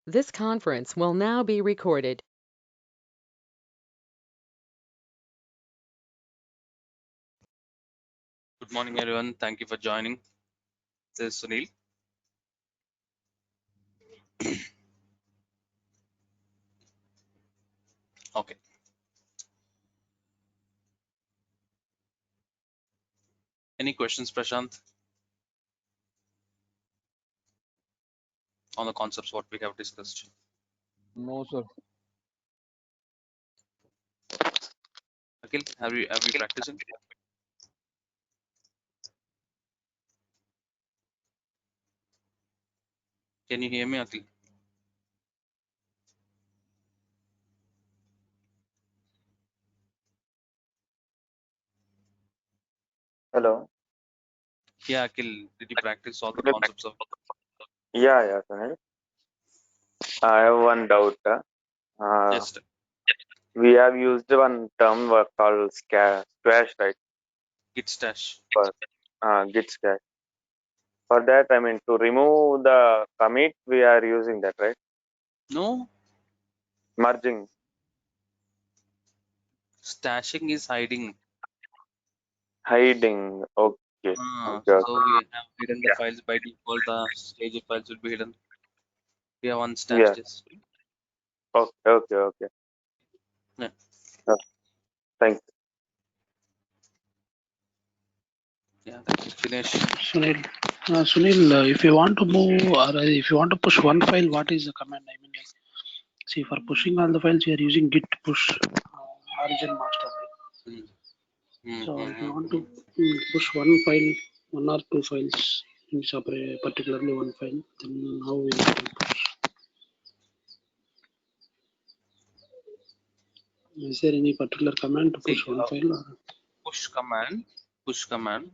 This conference will now be recorded. Good morning, everyone. Thank you for joining. This is Sunil. Okay. Any questions, Prashant, on the concepts what we have discussed? No, sir. Akhil, have you practicing? Can you hear me, Akhil? Hello. Yeah, Akhil, did you practice all the concepts of? Yeah, Sunil. I have one doubt. Just We have used one term called squash, right? git stash. For git squash. For that, I mean, to remove the commit, we are using that, right? No, Merging. stashing is hiding. Hiding. Okay. Okay. So we have hidden the files by default. The stage files will be hidden. We have Yeah. unstashed this. Okay. Yeah. Uh, Thank Yeah. Thank you, Dinesh. Sunil, if you want to move or if you want to push one file, what is the command? I mean, like, see, for pushing all the files, we are using git push origin master. Right? So if you want to push one file, one or two files in separate, particularly one file, then how we can push? Is there any particular command to push one file? Or? Push command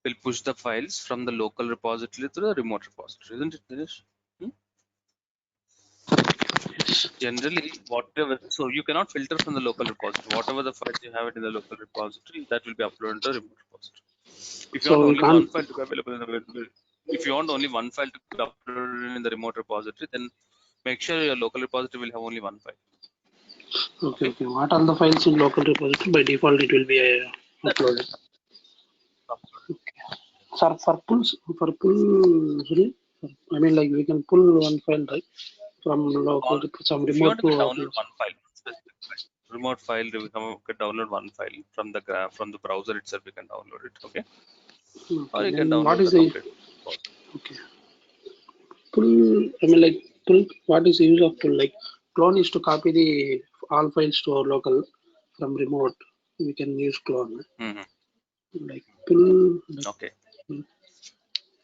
will push the files from the local repository to the remote repository, isn't it, Dinesh? Yes. Generally, whatever, so you cannot filter from the local repository. Whatever the files you have it in the local repository, that will be uploaded into the remote repository. If you want So we only one can't. file to be available in the if you want only one file to be uploaded in the remote repository, then make sure your local repository will have only one file. Okay. What are the files in local repository? By default, it will be uploaded. Sir, for pull, sorry, I mean, like we can pull one file, right, from local to some If you remote want to to download one file, specific file, remote file, we can download one file from the browser itself. You can download it, okay? Or you can then what download is the the complete repository. okay pull? I mean, like pull. What is the use of pull? Like clone is to copy the all files to our local from remote. We can use clone. Like pull. Like, Okay.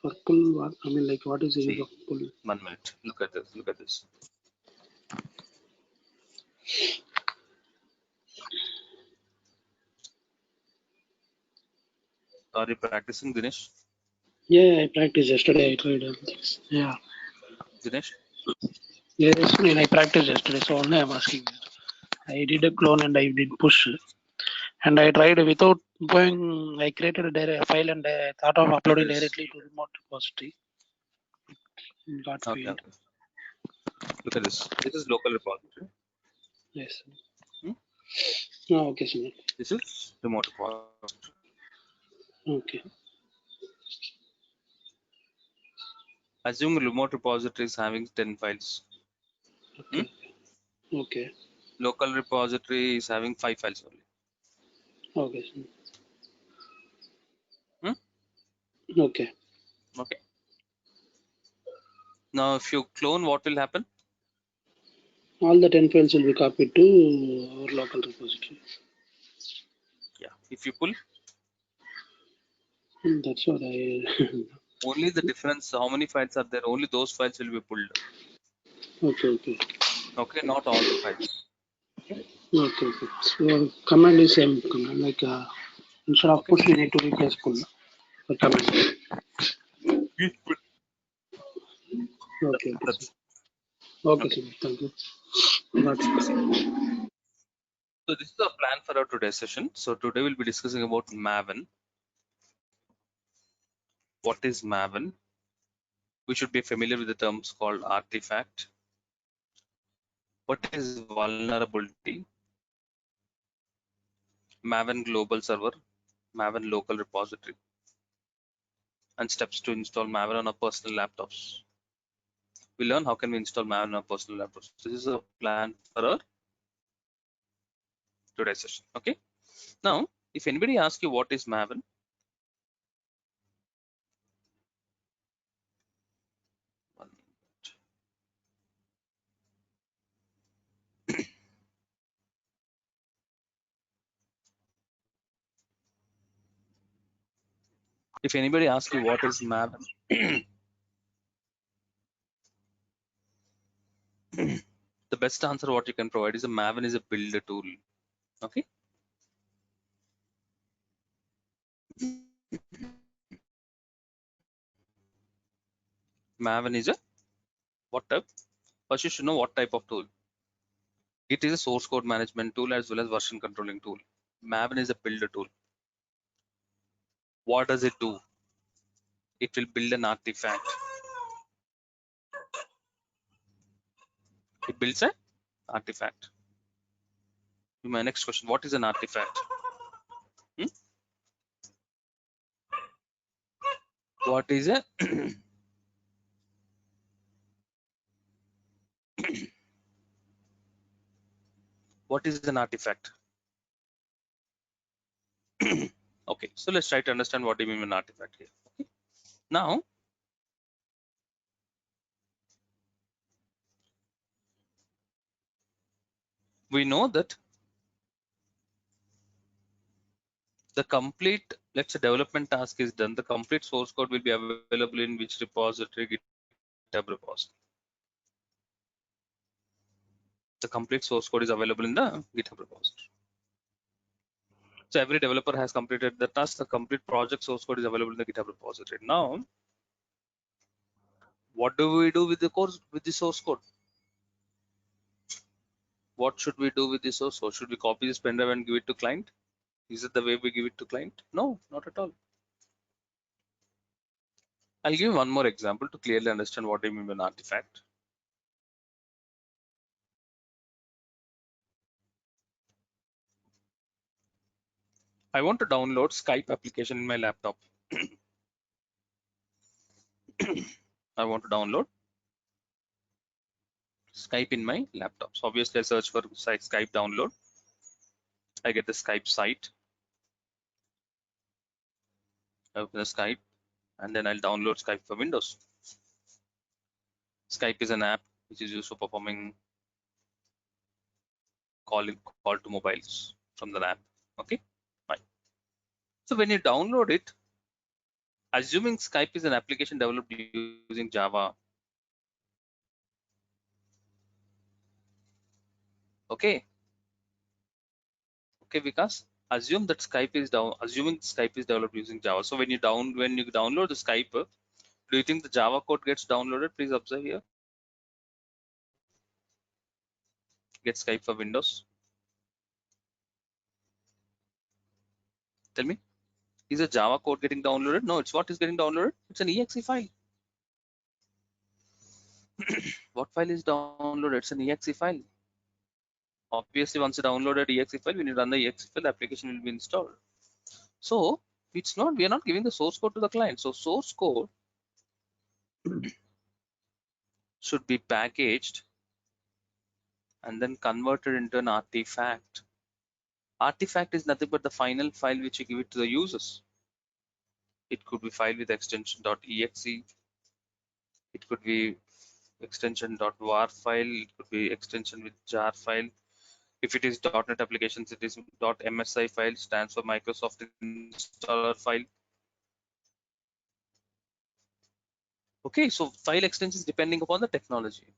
for pull, what I mean, like what is the use See, of pull? 1 minute. Look at this. Look at this. Are you practicing, Dinesh? Yeah, I practiced yesterday. I tried things. Yeah. Dinesh? Yes, I mean, I practiced yesterday, so only I'm asking. I did a clone and I did push, and I tried without going. I created a file and I thought of uploading directly to remote repository. It got Okay. failed. Look at this. This is local repository. Yes. Hmm? Oh, okay, sir. This is remote repository. Okay. Assume remote repository is having 10 files. Okay. Okay. Local repository is having 5 files only. Okay, sir. Okay. Okay. Now, if you clone, what will happen? All the 10 files will be copied to our local repository. Yeah. If you pull, That's what I. only the difference, how many files are there? Only those files will be pulled. Okay. Okay, not all the files. Okay. So command is same command. Like instead of push, we need to replace pull. The command. Okay. That's Okay, sir. Thank you. That's So this is our plan for our today's session. So today we'll be discussing about Maven. What is Maven? We should be familiar with the terms called artifact. What is vulnerability? Maven global server, Maven local repository, and steps to install Maven on our personal laptops. We learn how can we install Maven on our personal laptops. This is a plan for our today's session. Okay. Now, if anybody asks you what is Maven, if anybody asks you what is Maven, the best answer what you can provide is a Maven is a builder tool. Okay. Maven is a what type? First, you should know what type of tool. It is a source code management tool as well as version controlling tool. Maven is a builder tool. What does it do? It will build an artifact. It builds an artifact. My next question: what is an artifact? What is a what is an artifact? Okay, so let's try to understand what do you mean by an artifact here. Okay. Now, we know that the complete, let's say, development task is done. The complete source code will be available in which repository? GitHub repository. The complete source code is available in the GitHub repository. So every developer has completed the task. The complete project source code is available in the GitHub repository. Now, what do we do with the course with the source code? What should we do with the source code? Should we copy this pendrive and give it to client? Is it the way we give it to client? No, not at all. I'll give you one more example to clearly understand what I mean by an artifact. I want to download Skype application in my laptop. I want to download Skype in my laptop. So obviously I search for Skype download. I get the Skype site. I open the Skype and then I'll download Skype for Windows. Skype is an app which is used for performing call to mobiles from the app. Okay, fine. So when you download it, assuming Skype is an application developed using Java, okay, Vikas, assume that assuming Skype is developed using Java. So when you download the Skype, do you think the Java code gets downloaded? Please observe here. Get Skype for Windows. Tell me, is a Java code getting downloaded? No, it's what is getting downloaded? It's an exe file. What file is downloaded? It's an exe file. Obviously, once you downloaded exe file, when you run the exe file, the application will be installed. So it's not, we are not giving the source code to the client. So source code should be packaged and then converted into an artifact. Artifact is nothing but the final file which you give it to the users. It could be file with extension .exe. It could be extension .war file. It could be extension with jar file. If it is .NET applications, it is .msi file, stands for Microsoft installer file. Okay, so file extensions depending upon the technology.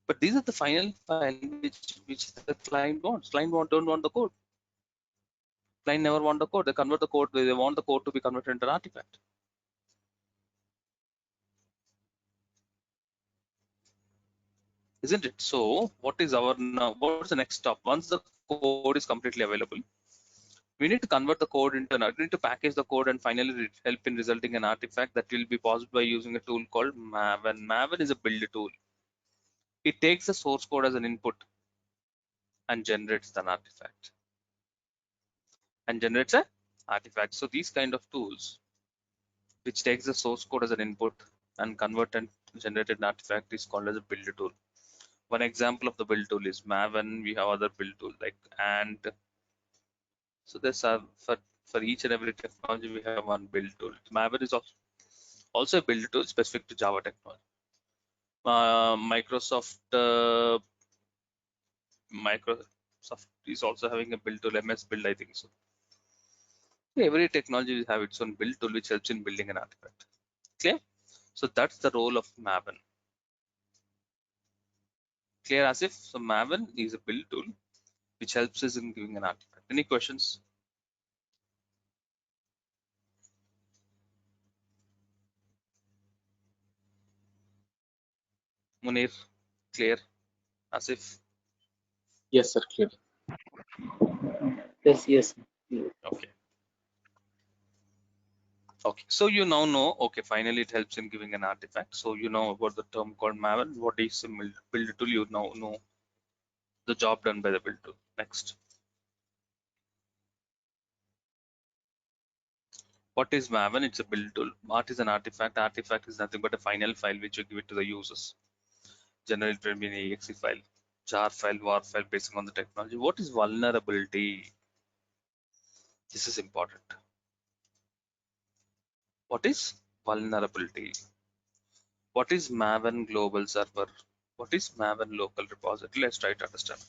But these are the final file which the client wants. Client don't want the code. Client never want the code. They convert the code. They want the code to be converted into an artifact. Isn't it? So what is our now? What's the next step? Once the code is completely available, We need to convert the code into we need to package the code and finally help in resulting an artifact that will be possible by using a tool called Maven. Maven is a build tool. It takes the source code as an input and generates an artifact. So these kind of tools, which takes the source code as an input and convert and generated an artifact, is called as a build tool. One example of the build tool is Maven. We have other build tools like Ant. So there's for each and every technology we have one build tool. Maven is also a build tool specific to Java technology. Microsoft is also having a build tool, MS Build, I think so. Every technology will have its own build tool which helps in building an artifact. Clear? So that's the role of Maven. Clear, Asif? So Maven is a build tool which helps us in giving an artifact. Any questions? Munir, clear? Asif? Yes, sir. Clear. Yes. Okay. Okay, so you now know, okay, finally it helps in giving an artifact. So you know about the term called Maven. What is a build tool? You now know the job done by the build tool. Next. What is Maven? It's a build tool. What is an artifact? Artifact is nothing but a final file which you give it to the users. Generally it will be an exe file, jar file, war file, based on the technology. What is vulnerability? This is important. What is vulnerability? What is Maven global server? What is Maven local repository? Let's try to understand.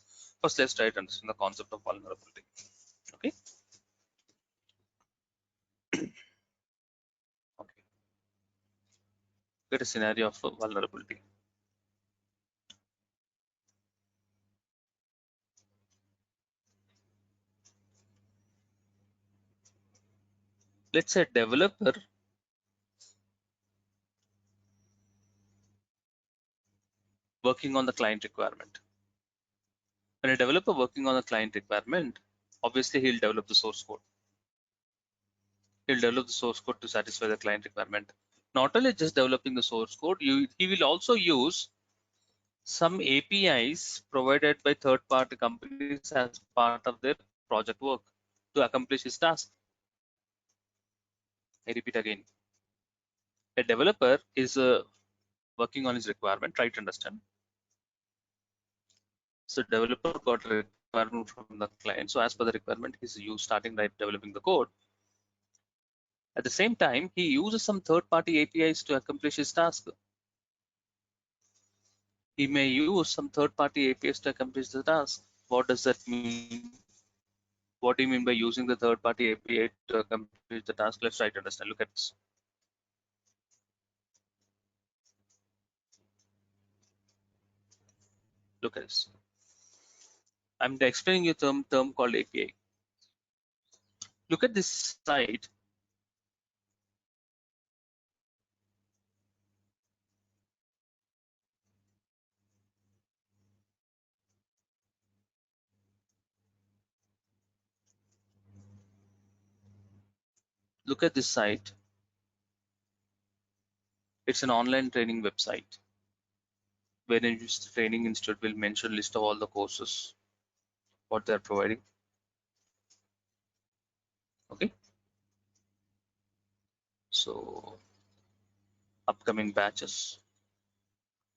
First, let's try to understand the concept of vulnerability. Okay. Okay. Get a scenario of vulnerability. Let's say developer working on the client requirement. When a developer working on a client requirement, obviously he'll develop the source code. He'll develop the source code to satisfy the client requirement. Not only just developing the source code, he will also use some APIs provided by third-party companies as part of their project work to accomplish his task. I repeat again. A developer is working on his requirement, try to understand. So developer got a requirement from the client. So as per the requirement, he's starting right developing the code. At the same time, he uses some third-party APIs to accomplish his task. He may use some third-party APIs to accomplish the task. What does that mean? What do you mean by using the third-party API to accomplish the task? Let's try to understand. Look at this. Look at this. I'm explaining you a term called API. Look at this site. Look at this site. It's an online training website where the training institute will mention list of all the courses what they're providing. Okay. So upcoming batches.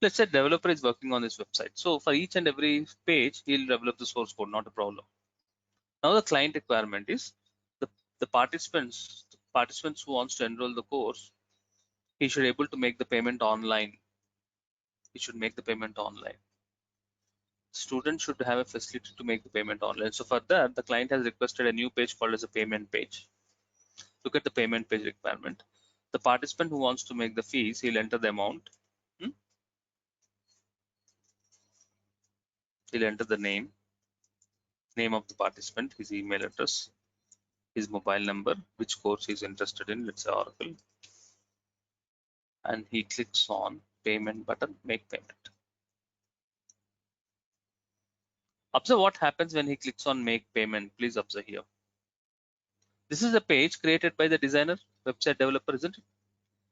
Let's say developer is working on this website. So for each and every page, he'll develop the source code, not a problem. Now the client requirement is the participants who wants to enroll the course, he should able to make the payment online. He should make the payment online. Student should have a facility to make the payment online. So for that, the client has requested a new page called as a payment page. Look at the payment page requirement. The participant who wants to make the fees, he'll enter the amount. He'll enter the name of the participant, his email address, his mobile number, which course he's interested in, let's say Oracle. And he clicks on payment button, make payment. Observe what happens when he clicks on make payment. Please observe here. This is a page created by the designer, website developer, isn't it?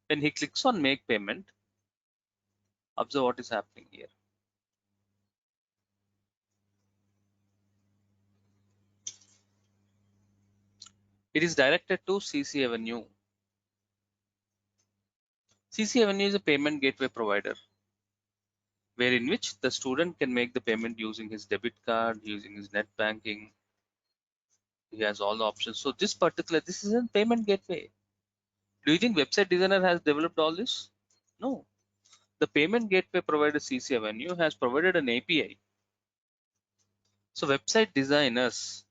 When he clicks on make payment, observe what is happening here. It is directed to CC Avenue. CC Avenue is a payment gateway provider, wherein which the student can make the payment using his debit card, using his net banking. He has all the options. So this is a payment gateway. Do you think website designer has developed all this? No. The payment gateway provider CC Avenue has provided an API. So website designers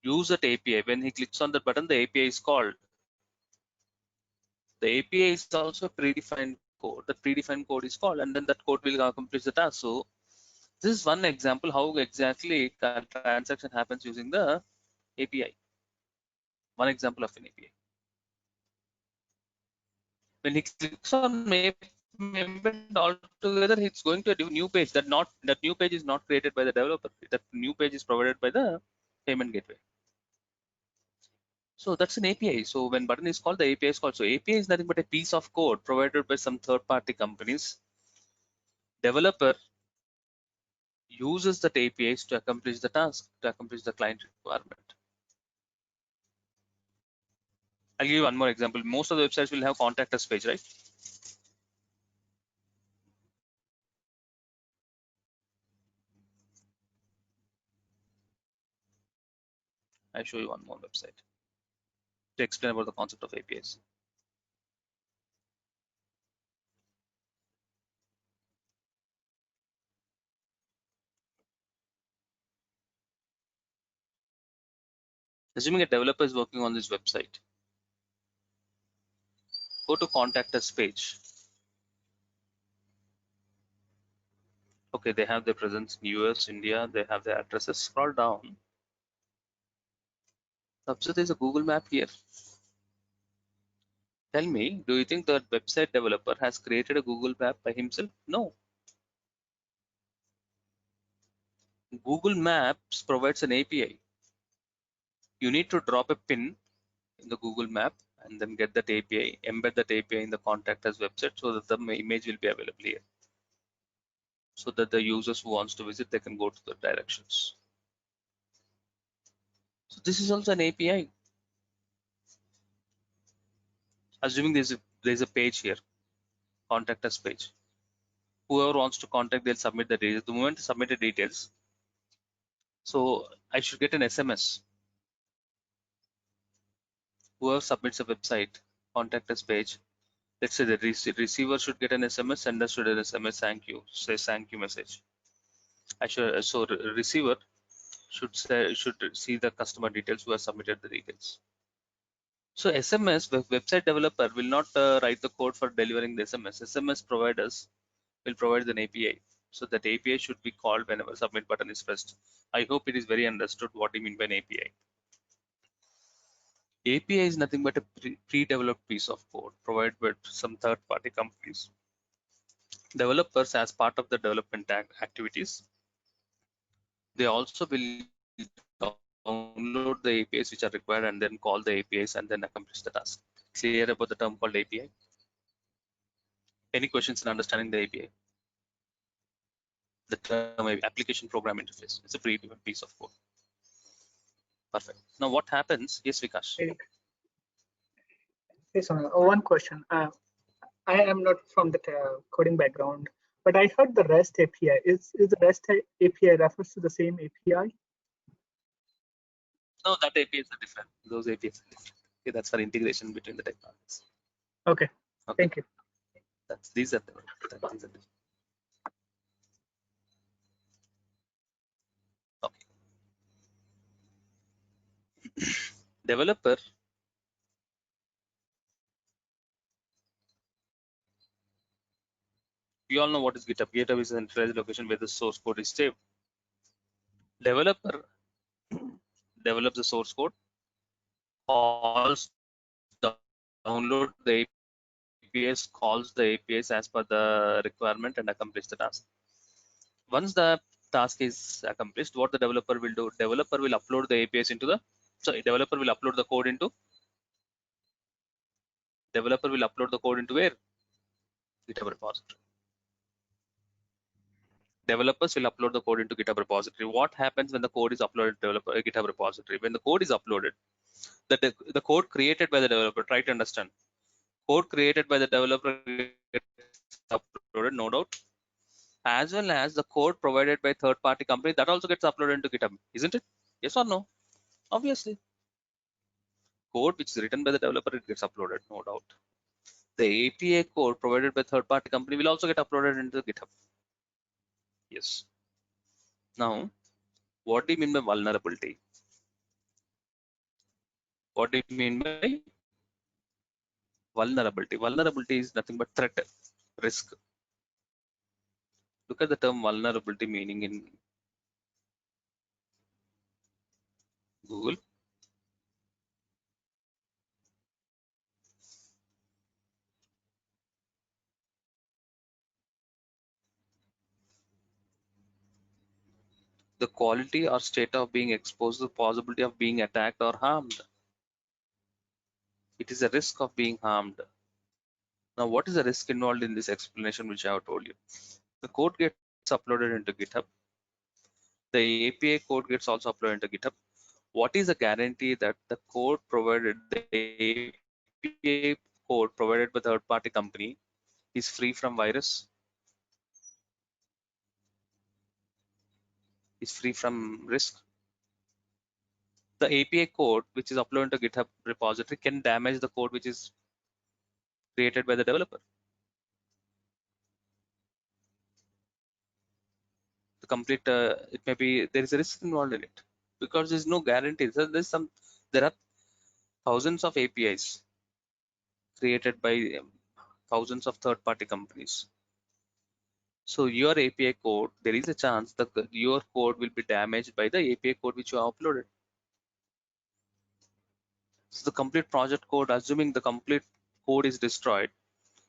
use that API. When he clicks on the button, the API is called. The API is also a predefined code. The predefined code is called, and then that code will accomplish the task. So this is one example how exactly the transaction happens using the API. One example of an API. When he clicks on payment altogether, it's going to a new page. That new page is not created by the developer. That new page is provided by the payment gateway. So that's an API. So when button is called, the API is called. So API is nothing but a piece of code provided by some third-party companies. Developer uses that APIs to accomplish the task, to accomplish the client requirement. I'll give you one more example. Most of the websites will have contact us page, right? I'll show you one more website to explain about the concept of APIs. Assuming a developer is working on this website, go to contact us page. Okay, they have their presence in US, India, they have their addresses. Scroll down. Observe there's a Google map here. Tell me, do you think the website developer has created a Google map by himself? No. Google Maps provides an API. You need to drop a pin in the Google map and then get that API, embed that API in the contact us website so that the image will be available here. So that the users who wants to visit, they can go to the directions. So this is also an API. Assuming there's a page here, contact us page. Whoever wants to contact, they'll submit the details. The moment you submit the details, so I should get an SMS. Whoever submits a website, contact us page. Let's say the receiver should get an SMS, sender should get an SMS, thank you, say thank you message. So receiver should see the customer details who have submitted the details. So SMS, website developer will not write the code for delivering the SMS. SMS providers will provide an API. So that API should be called whenever submit button is pressed. I hope it is very understood what you mean by an API. API is nothing but a pre-developed piece of code provided by some third-party companies. Developers, as part of the development activities, they also will download the APIs which are required and then call the APIs and then accomplish the task. Clear about the term called API? Any questions in understanding the API? The term application program interface. It's a pre-developed piece of code. Perfect. Now what happens? Yes, Vikash. Yes, one question. I am not from the coding background, but I heard the REST API. Is the REST API refers to the same API? No, that APIs are different. Those APIs are different. Okay, that's for integration between the technologies. Okay. Thank you. These are different. Okay. Developer you all know what is GitHub. GitHub is a centralized location where the source code is saved. Developer develops the source code, calls, download the APIs, calls the APIs as per the requirement and accomplish the task. Once the task is accomplished, what the developer will do? Developer will upload the APIs into the So a developer will upload the code into where? GitHub repository. Developers will upload the code into GitHub repository. What happens when the code is uploaded to GitHub repository? When the code is uploaded, the code created by the developer, try to understand. Code created by the developer gets uploaded, no doubt, as well as the code provided by third-party company, that also gets uploaded into GitHub, isn't it? Yes or no? Obviously. Code which is written by the developer, it gets uploaded, no doubt. The API code provided by third-party company will also get uploaded into GitHub. Yes. Now, what do you mean by vulnerability? What do you mean by vulnerability? Vulnerability is nothing but threat, risk. Look at the term vulnerability meaning in Google. The quality or state of being exposed to the possibility of being attacked or harmed. It is a risk of being harmed. Now, what is the risk involved in this explanation which I have told you? The code gets uploaded into GitHub. The API code gets also uploaded into GitHub. What is the guarantee that the API code provided by third-party company is free from virus? Is free from risk? The API code which is uploaded to GitHub repository can damage the code which is created by the developer. The complete, it may be, there is a risk involved in it because there's no guarantee. So there are thousands of APIs created by thousands of third-party companies. So your API code, there is a chance that your code will be damaged by the API code which you have uploaded. So the complete project code, assuming the complete code is destroyed,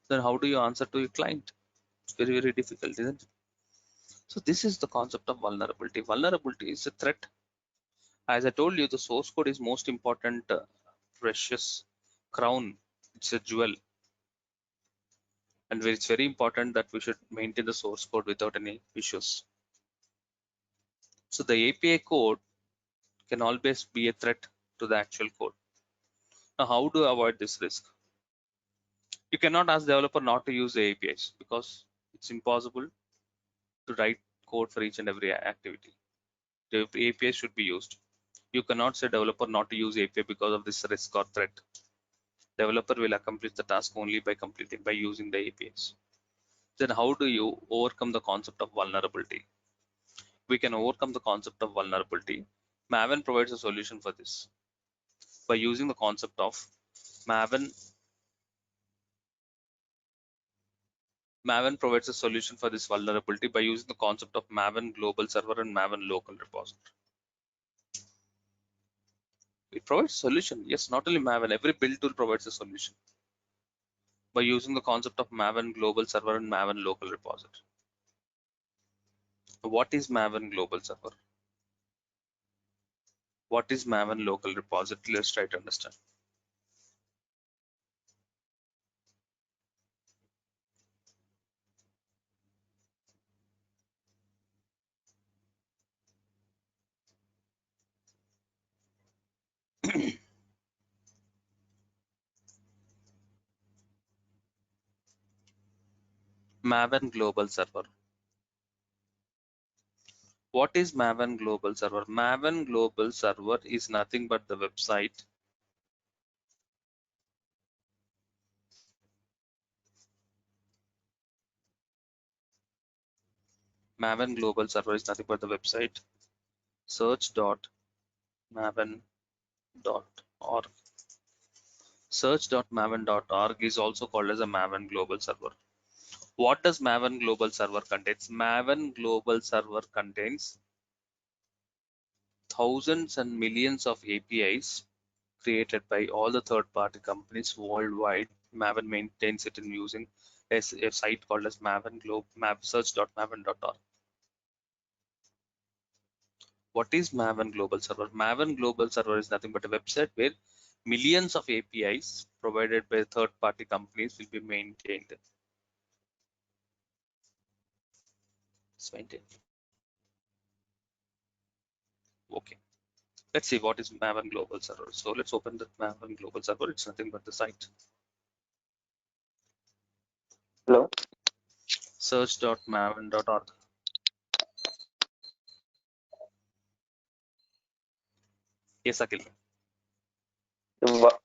then how do you answer to your client? It's very, very difficult, isn't it? So this is the concept of vulnerability. Vulnerability is a threat. As I told you, the source code is most important, precious crown. It's a jewel. And it's very important that we should maintain the source code without any issues. So the API code can always be a threat to the actual code. Now, how do you avoid this risk? You cannot ask the developer not to use the APIs because it's impossible to write code for each and every activity. The API should be used. You cannot say developer not to use API because of this risk or threat. Developer will accomplish the task only by using the APIs. Then how do you overcome the concept of vulnerability? We can overcome the concept of vulnerability. Maven provides a solution for this by using the concept of Maven. Maven provides a solution for this vulnerability by using the concept of Maven Global Server and Maven Local Repository. It provides a solution. Yes, not only Maven, every build tool provides a solution by using the concept of Maven Global Server and Maven Local Repository. What is Maven Global Server? What is Maven Local Repository? Let's try to understand. Maven Global Server. What is Maven Global Server? Maven Global Server is nothing but the website Maven Global Server is nothing but the website search.maven.org. Search.maven.org is also called as a Maven Global Server. What does Maven Global Server contains? Maven Global Server contains thousands and millions of APIs created by all the third-party companies worldwide. Maven maintains it in using a site called as search.maven.org. What is Maven Global Server? Maven Global Server is nothing but a website where millions of APIs provided by third-party companies will be maintained. It's maintained. Okay. Let's see what is Maven Global Server. So let's open the Maven Global Server. It's nothing but the site. Hello. Search.maven.org. Yes, Akhil.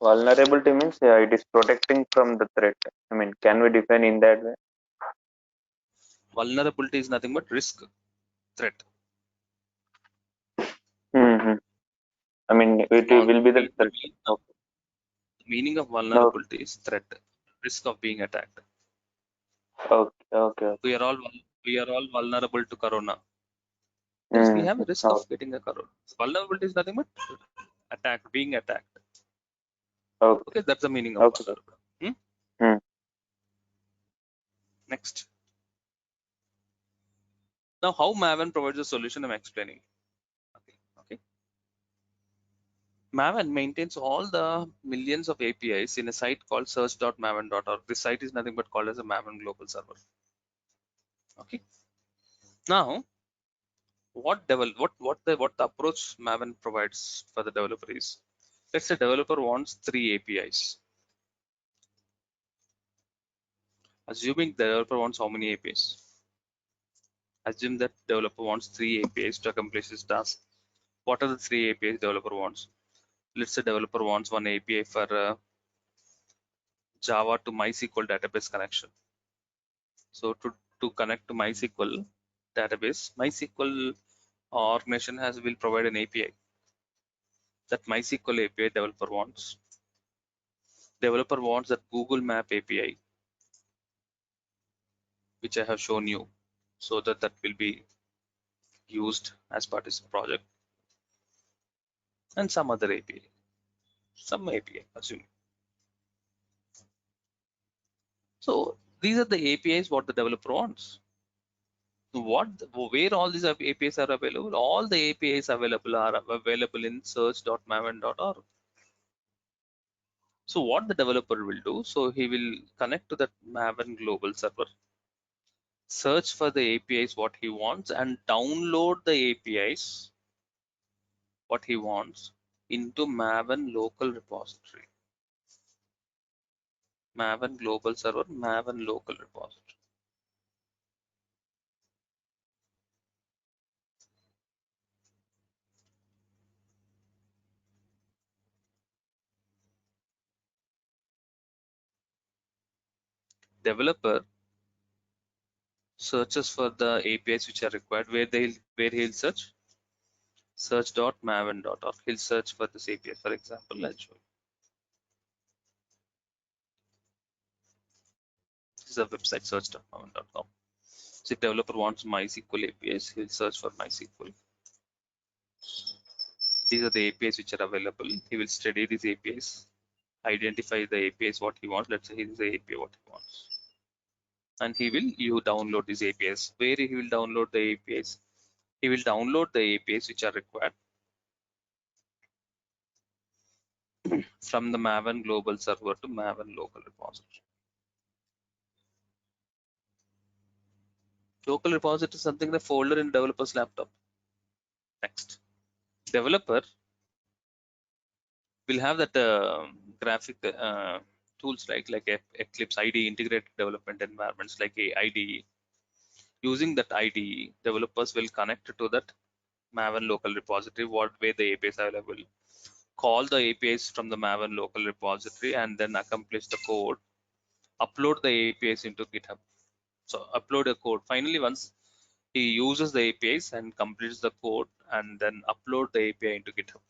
Vulnerability means it is protecting from the threat. I mean, can we define in that way? Vulnerability is nothing but risk, threat. Mm-hmm. I mean, it will be the threat. Meaning of vulnerability is threat, risk of being attacked. Okay. We are all vulnerable to corona. Yes, we have a risk of getting a corona. Vulnerability is nothing but being attacked. Okay, that's the meaning of vulnerability. Next. Now, how Maven provides a solution, I'm explaining. Okay. Maven maintains all the millions of APIs in a site called search.maven.org. This site is nothing but called as a Maven Global Server. Okay. Now, what the approach Maven provides for the developer is, let's say developer wants 3 APIs. Assuming the developer wants how many APIs? Assume that developer wants 3 APIs to accomplish his task. What are the 3 APIs developer wants? Let's say developer wants one API for Java to MySQL database connection. So to connect to MySQL database, MySQL organization will provide an API. That MySQL API developer wants. Developer wants that Google Map API, which I have shown you, so that will be used as part of this project. And some other API, assuming. So these are the APIs what the developer wants. Where all these APIs are available? All the APIs available are available in search.maven.org. So what the developer will do, so he will connect to that Maven Global Server, search for the APIs what he wants, and download the APIs what he wants into Maven local repository. Maven Global Server, Maven local repository. Developer searches for the APIs which are required. Where he'll search? Search.maven.org. He'll search for this API. For example, I'll show you. This is a website, search.maven.com. So if developer wants MySQL APIs, he'll search for MySQL. These are the APIs which are available. He will study these APIs, identify the APIs what he wants. Let's say this is the API what he wants. And you download these APIs. Where he will download the APIs? He will download the APIs which are required from the Maven Global Server to Maven local repository. Local repository is something in a folder in developer's laptop. Next, developer will have that graphic tools like Eclipse IDE, integrated development environments like a IDE. Using that IDE, developers will connect to that Maven local repository, what way the APIs are available. Call the APIs from the Maven local repository and then accomplish the code. Upload the APIs into GitHub. So upload a code. Finally, once he uses the APIs and completes the code and then upload the API into GitHub.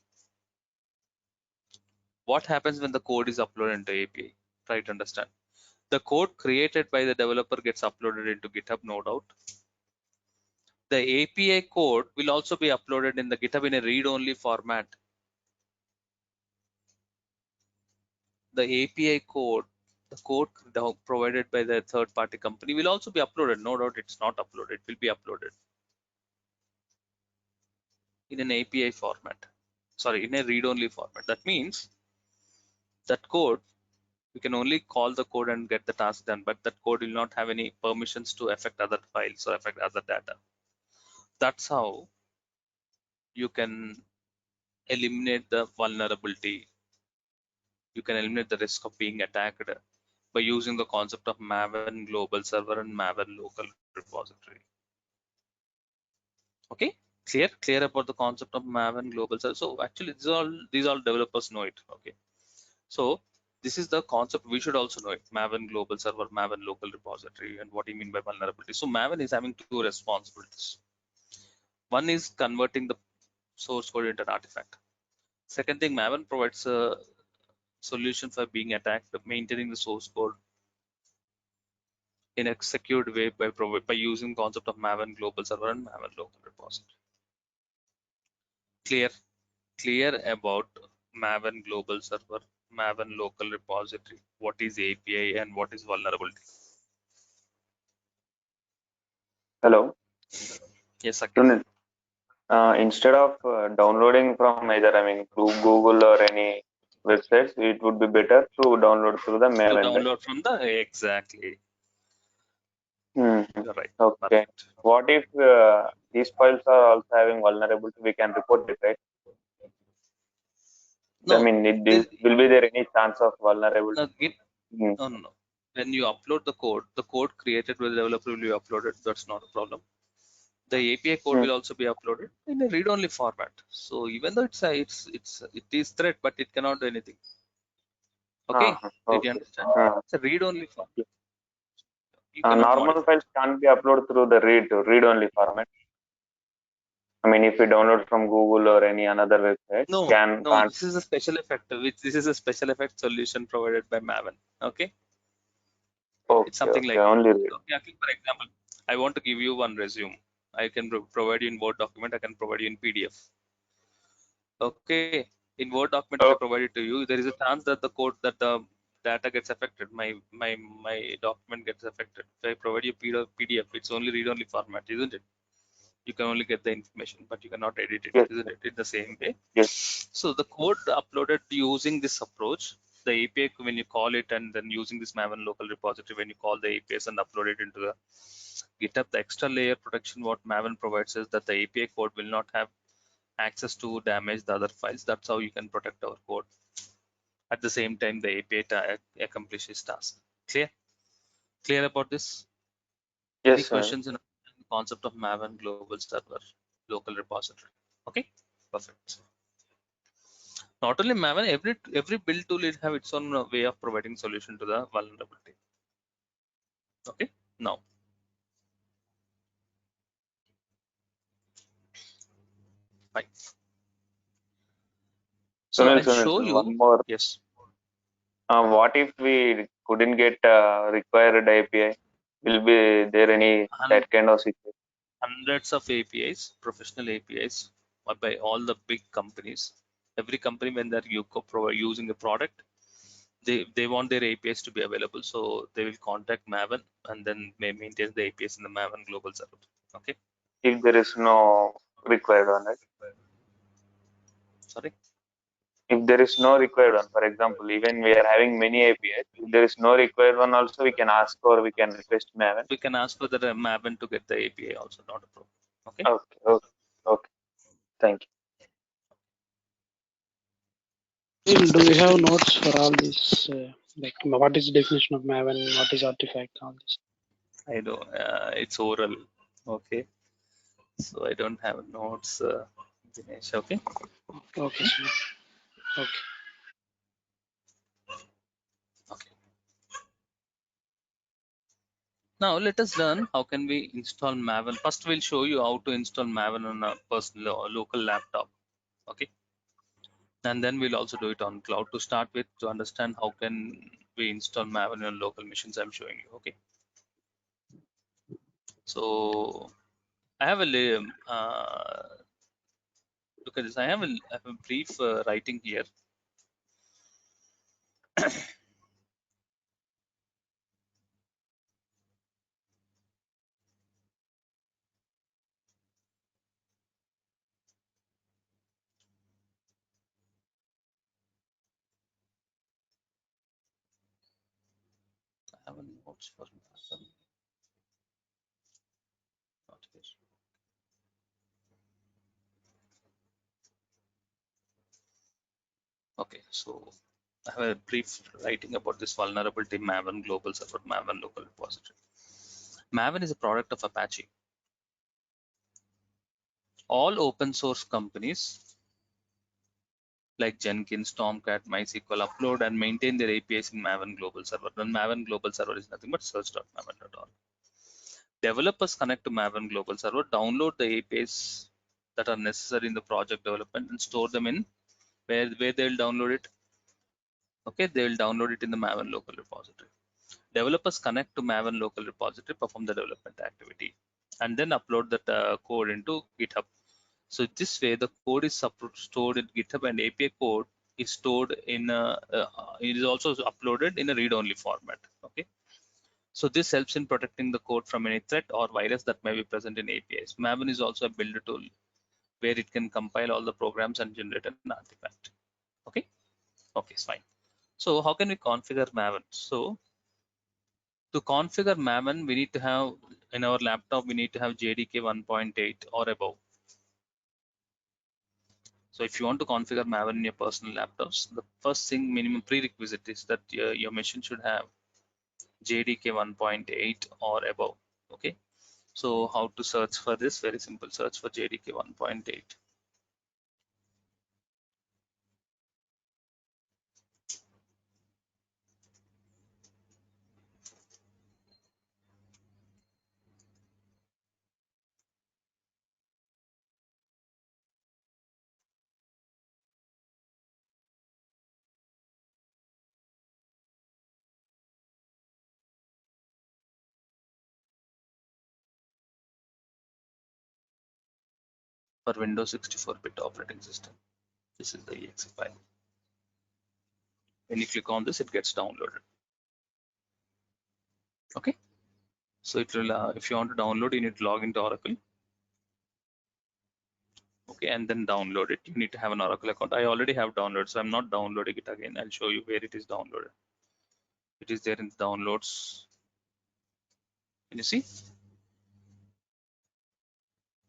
What happens when the code is uploaded into API? Try to understand. The code created by the developer gets uploaded into GitHub, no doubt. The API code will also be uploaded in the GitHub in a read-only format. The API code, the code provided by the third-party company will also be uploaded. No doubt it's not uploaded, it will be uploaded. in an API format. Sorry, in a read-only format. That means that code, you can only call the code and get the task done, but that code will not have any permissions to affect other files or affect other data. That's how you can eliminate the vulnerability. You can eliminate the risk of being attacked by using the concept of Maven global server and Maven local repository. Okay, clear about the concept of Maven global server. So actually these all developers know it. Okay, so this is the concept we should also know it: Maven global server, Maven local repository. And what do you mean by vulnerability? So Maven is having two responsibilities. One is converting the source code into an artifact. Second thing, Maven provides a solution for being attacked, maintaining the source code in a secured way by using concept of Maven global server and Maven local repository. Clear about Maven global server, Maven local repository, what is API and what is vulnerability. Hello, Yes, Akhil. Sunil. Instead of downloading from either, through Google or any websites, it would be better to download through the To Maven, right? download from the exactly. Mhm. You're right. Okay. Perfect. What if these files are also having vulnerability? We can report it, right? No, Will be there any chance of vulnerability? no. When you upload the code created by the developer will be uploaded. That's not a problem. The API code will also be uploaded in a read-only format. So even though it is thread, but it cannot do anything. Okay, did you understand? It's a read-only format. You cannot Normal modify. files can't be uploaded through the read-only format. If you download from Google or any another website, No, can't. this is a special effect. This is a special effect solution provided by Maven. Okay, it's something Okay, like that. only read. Okay, for example, I want to give you one resume. I can provide you in Word document. I can provide you in PDF. Okay, in Word document, if I provide it to you, there is a chance that the code that the data gets affected. My document gets affected. If I provide you PDF, it's only read-only format, isn't it? You can only get the information, but you cannot edit it, Yes. isn't it? In the same way. Yes. So the code uploaded using this approach, the API, when you call it, and then using this Maven local repository, when you call the APIs and upload it into the GitHub, the extra layer protection what Maven provides is that the API code will not have access to damage the other files. That's how you can protect our code. At the same time, the API accomplishes task. Clear about this? Yes, Any sir. questions in the concept of Maven global server local repository? Okay, perfect. Not only Maven, every build tool it have its own way of providing solution to the vulnerability. Okay, now fine. So I'll show you. One more. Yes. What if we couldn't get required API? Will be there any that kind of situation? Hundreds of APIs, professional APIs, by all the big companies. Every company, when they're using a product, they want their APIs to be available, so they will contact Maven and then may maintain the APIs in the Maven global server. Okay. If there is no required one, right? Sorry. If there is no required one, for example, even we are having many APIs, if there is no required one, also we can ask or we can request Maven. We can ask for the Maven to get the API also, not a problem. Okay. Okay. Thank you. Do we have notes for all this? Like, what is the definition of Maven? What is artifact? All this. I don't. It's oral. Okay. So I don't have notes, Dinesh. Okay. Okay, sir. Okay. Okay. Now let us learn how can we install Maven. First, we'll show you how to install Maven on a personal or local laptop. Okay. And then we'll also do it on cloud to start with, to understand how can we install Maven on local machines. I'm showing you. Okay. So I have a look at this. I have a brief writing here. I have a notes for Maven. Not here. Okay, so I have a brief writing about this vulnerability Maven global server, Maven local repository. Maven is a product of Apache. All open source companies like Jenkins, Tomcat, MySQL upload and maintain their APIs in Maven global server. Then Maven global server is nothing but search.maven.org. Developers connect to Maven global server, download the APIs that are necessary in the project development and store them in where they'll download it. Okay, they will download it in the Maven local repository. Developers connect to Maven local repository, perform the development activity, and then upload that code into GitHub. So this way, the code is stored in GitHub, and API code is stored in. It is also uploaded in a read-only format. Okay. So this helps in protecting the code from any threat or virus that may be present in APIs. Maven is also a builder tool where it can compile all the programs and generate an artifact. Okay. Okay, it's fine. So how can we configure Maven? So to configure Maven, we need to have in our laptop, we need to have JDK 1.8 or above. So if you want to configure Maven in your personal laptops, the first thing minimum prerequisite is that your machine should have JDK 1.8 or above. Okay. So how to search for this? Very simple. Search for JDK 1.8. For Windows 64-bit operating system. This is the exe file. When you click on this, it gets downloaded. Okay. So it will, if you want to download, you need to log into Oracle. Okay, and then download it. You need to have an Oracle account. I already have downloaded, so I'm not downloading it again. I'll show you where it is downloaded. It is there in the downloads. Can you see?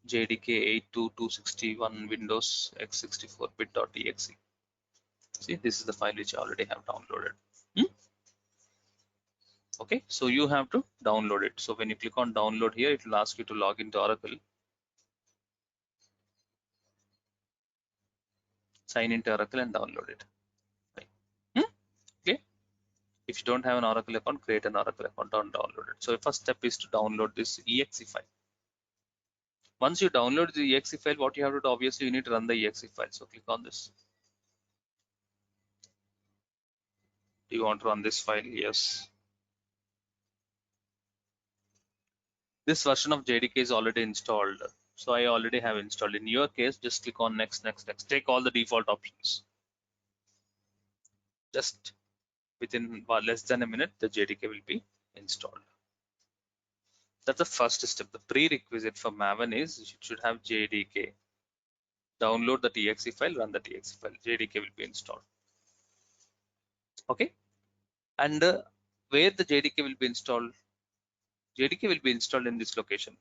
JDK 82261 Windows x64bit.exe. See, this is the file which I already have downloaded. Okay, so you have to download it. So when you click on download here, it will ask you to log into Oracle. Sign into Oracle and download it. Right. Okay. If you don't have an Oracle account, create an Oracle account and download it. So the first step is to download this exe file. Once you download the exe file, what you have to do, obviously you need to run the exe file. So click on this. Do you want to run this file? Yes. This version of JDK is already installed. So I already have installed. In your case, just click on next, next, next. Take all the default options. Just within less than a minute, the JDK will be installed. That's the first step. The prerequisite for Maven is you should have JDK. Download the exe file, run the exe file. JDK will be installed. Okay. And where the JDK will be installed? JDK will be installed in this location.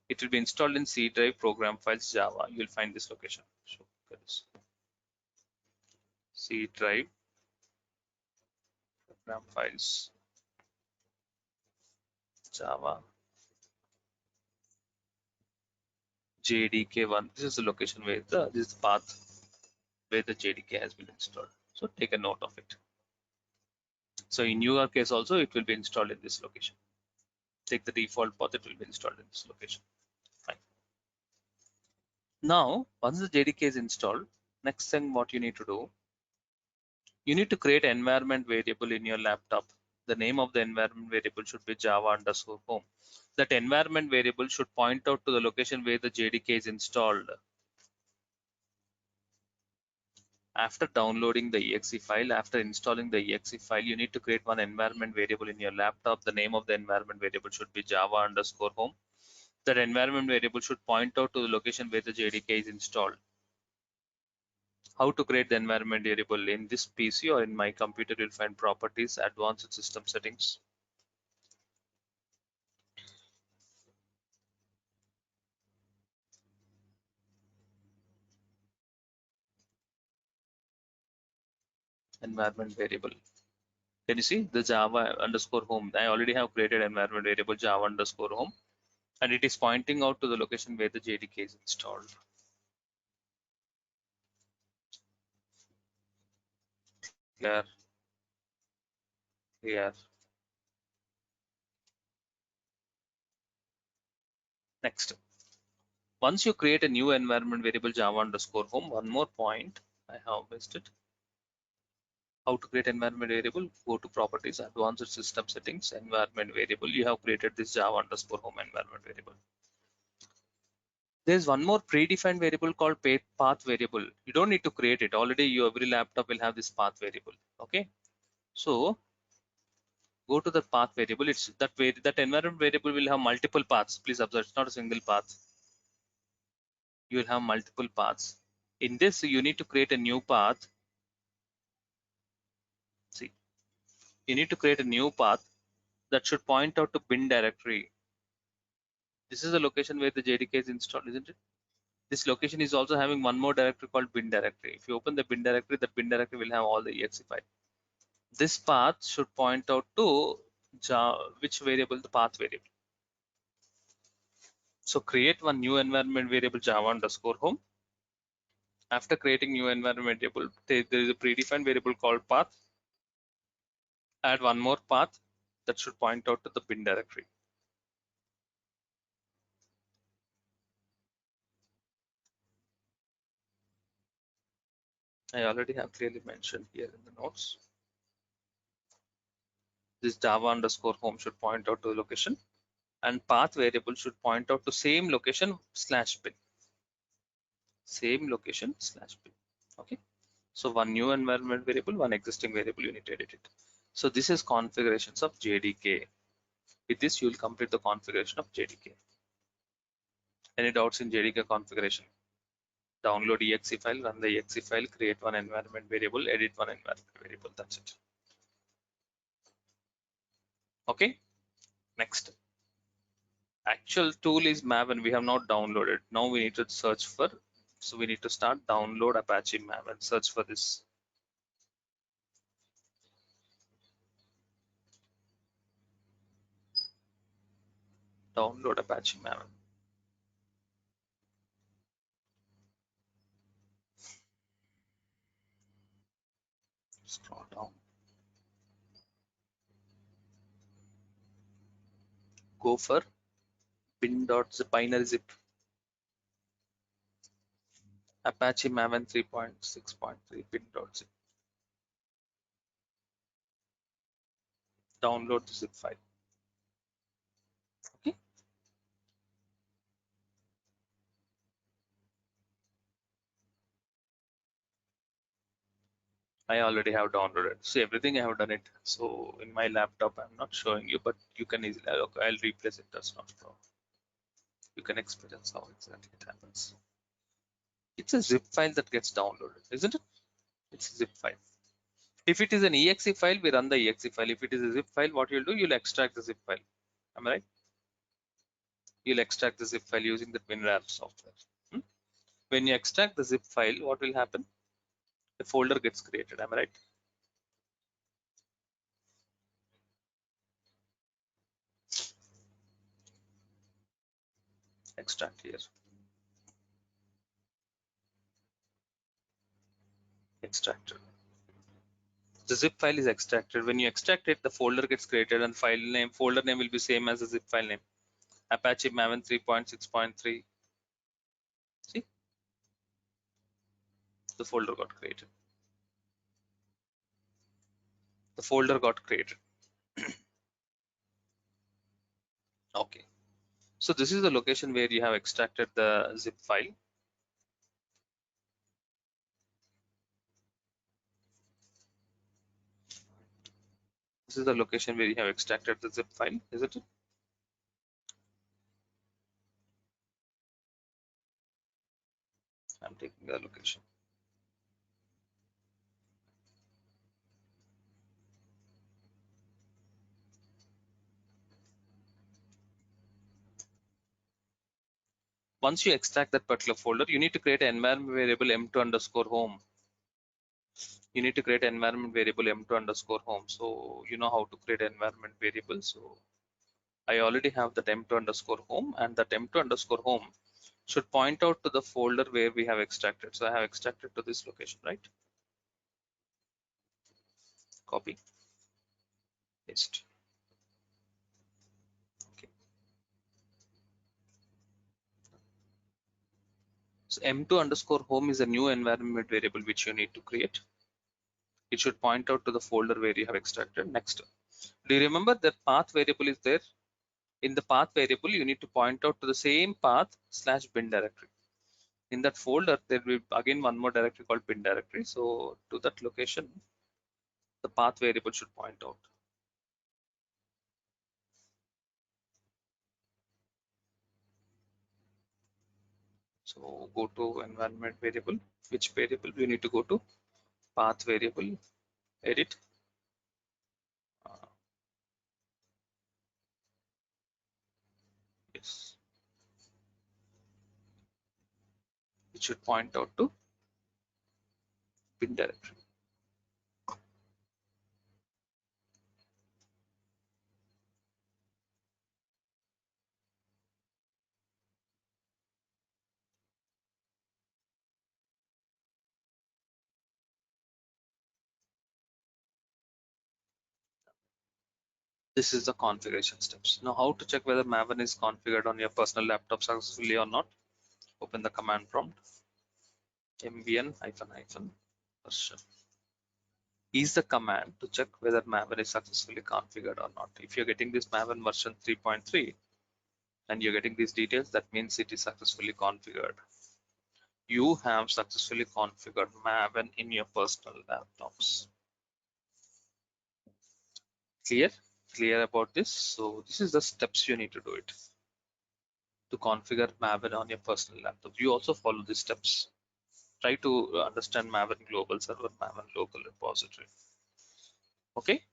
It will be installed in C drive, program files, Java. You will find this location. So look at this. C drive, program files, Java, JDK1. This is the location where this is the path where the JDK has been installed. So take a note of it. So in your case also, it will be installed in this location. Take the default path, it will be installed in this location. Fine. Now, once the JDK is installed, next thing what you need to do, you need to create an environment variable in your laptop. The name of the environment variable should be Java_home. That environment variable should point out to the location where the JDK is installed. After downloading the exe file, after installing the exe file, you need to create one environment variable in your laptop. The name of the environment variable should be Java_home. That environment variable should point out to the location where the JDK is installed. How to create the environment variable in this PC or in my computer, you'll find properties, advanced system settings. Environment variable. Can you see the Java underscore home? I already have created environment variable Java underscore home, and it is pointing out to the location where the JDK is installed. Here. Next. Once you create a new environment variable Java underscore home, one more point, I have missed it. How to create environment variable? Go to properties, advanced system settings, environment variable. You have created this Java underscore home environment variable. There's one more predefined variable called path variable. You don't need to create it. Already every laptop will have this path variable. Okay. So go to the path variable. It's that environment variable will have multiple paths. Please observe, it's not a single path. You will have multiple paths. In this, you need to create a new path. See, you need to create a new path that should point out to bin directory. This is the location where the JDK is installed, isn't it? This location is also having one more directory called bin directory. If you open the bin directory, the bin directory will have all the exe file. This path should point out to which variable, the path variable. So create one new environment variable Java underscore home. After creating new environment variable, there is a predefined variable called path. Add one more path that should point out to the bin directory. I already have clearly mentioned here in the notes. This Java underscore home should point out to the location, and path variable should point out to same location / bin. Same location / bin. Okay. So one new environment variable, one existing variable, you need to edit it. So this is configurations of JDK. With this, you will complete the configuration of JDK. Any doubts in JDK configuration? Download exe file, run the exe file, create one environment variable, edit one environment variable. That's it. Okay. Next. Actual tool is Maven. We have not downloaded. Now we need to search for. So we need to start download Apache Maven. Search for this. Download Apache Maven. Scroll down. Go for bin.zip binary zip. Apache Maven 3.6.3 bin.zip. Download the zip file. Okay. I already have downloaded. So everything I have done it. So in my laptop, I'm not showing you, but you can easily. Okay, I'll replace it. That's not a problem. You can experience how exactly it happens. It's a zip file that gets downloaded, isn't it? It's a zip file. If it is an exe file, we run the exe file. If it is a zip file, what you'll do, you'll extract the zip file. Am I right? You'll extract the zip file using the WinRAR software. When you extract the zip file, what will happen? The folder gets created. Am I right? Extract here. Extracted. The zip file is extracted. When you extract it, the folder gets created, and folder name will be same as the zip file name. Apache Maven 3.6.3. See, the folder got created. The folder got created. Okay. So this is the location where you have extracted the zip file. This is the location where you have extracted the zip file, isn't it? I'm taking the location. once you extract that particular folder, you need to create an environment variable m2_home. You need to create an environment variable m2_home. So you know how to create an environment variable. So I already have that m2_home, and that m2_home should point out to the folder where we have extracted. So I have extracted to this location, right? Copy, paste. Okay. So m2_home is a new environment variable which you need to create. It should point out to the folder where you have extracted. Next, do you remember that path variable is there? In the path variable, you need to point out to the same path /bin directory. In that folder, there will be again one more directory called bin directory. So to that location, the path variable should point out. So go to environment variable. Which variable? We need to go to path variable, edit. Yes. It should point out to bin directory. This is the configuration steps. Now, how to check whether Maven is configured on your personal laptop successfully or not? Open the command prompt. mvn --version is the command to check whether Maven is successfully configured or not. If you're getting this Maven version 3.3 and you're getting these details, that means it is successfully configured. You have successfully configured Maven in your personal laptops. Clear about this? So this is the steps you need to do it to configure Maven on your personal laptop. You also follow these steps. Try to understand Maven global server, Maven local repository. Okay,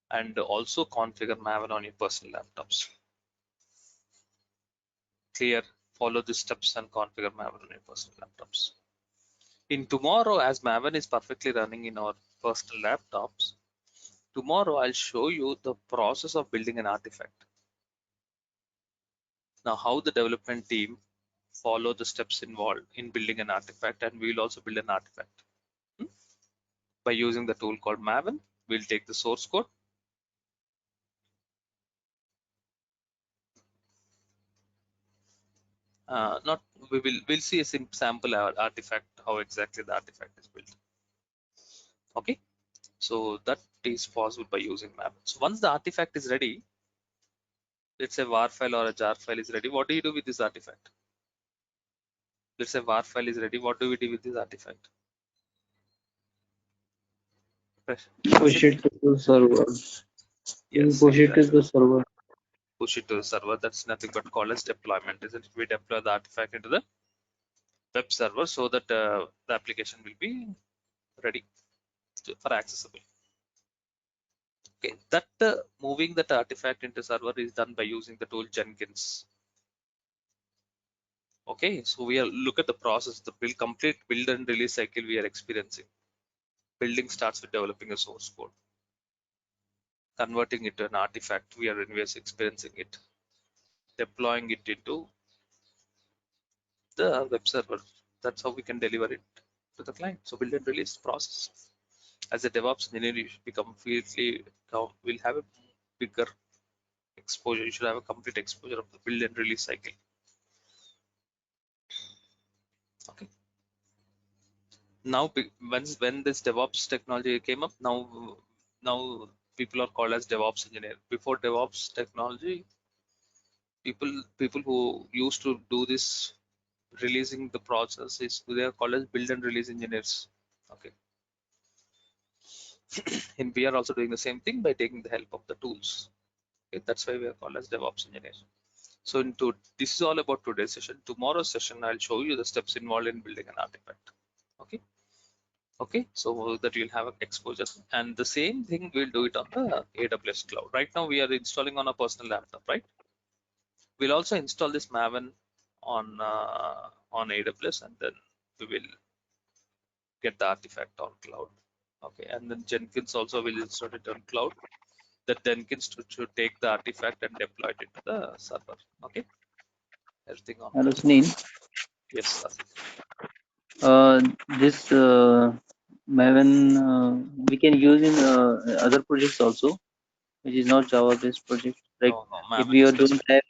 and also configure Maven on your personal laptops. Clear? Follow the steps and configure Maven on your personal laptops. In tomorrow, as Maven is perfectly running in our personal laptops, tomorrow I'll show you the process of building an artifact. Now, how the development team follow the steps involved in building an artifact, and we'll also build an artifact by using the tool called Maven. We'll take the source code. We'll see a sample artifact, how exactly the artifact is built. Okay, so that is possible by using Maven. So once the artifact is ready, let's say var file or a jar file is ready, what do you do with this artifact? Let's say var file is ready, what do we do with this artifact? Push it to the server. Yes, Push it to exactly. the server. Push it to the server. That's nothing but called as deployment, isn't it? We deploy the artifact into the web server so that the application will be ready for accessible. Okay, that moving that artifact into server is done by using the tool Jenkins. Okay, so we are look at the process, the complete build and release cycle we are experiencing. Building starts with developing a source code, converting it to an artifact. We are experiencing it, deploying it into the web server. That's how we can deliver it to the client. So build and release process. As a DevOps engineer, you should become will have a bigger exposure. You should have a complete exposure of the build and release cycle. Okay. Now, when this DevOps technology came up, now people are called as DevOps engineer. Before DevOps technology, people who used to do this releasing the process they are called as build and release engineers. Okay. And we are also doing the same thing by taking the help of the tools. Okay, that's why we are called as DevOps engineers. So this is all about today's session. Tomorrow's session, I'll show you the steps involved in building an artifact. Okay, so that you'll have exposure, and the same thing we'll do it on the AWS cloud. Right now we are installing on a personal laptop, right? We'll also install this Maven on AWS, and then we will get the artifact on cloud. Okay, and then Jenkins also will insert it on cloud. That Jenkins should take the artifact and deploy it into the server. Okay, everything on Hello, cloud. Sunil. Yes, Asif. This Maven we can use in other projects also, which is not Java-based project. Like No, if Maven we is don't specific. have,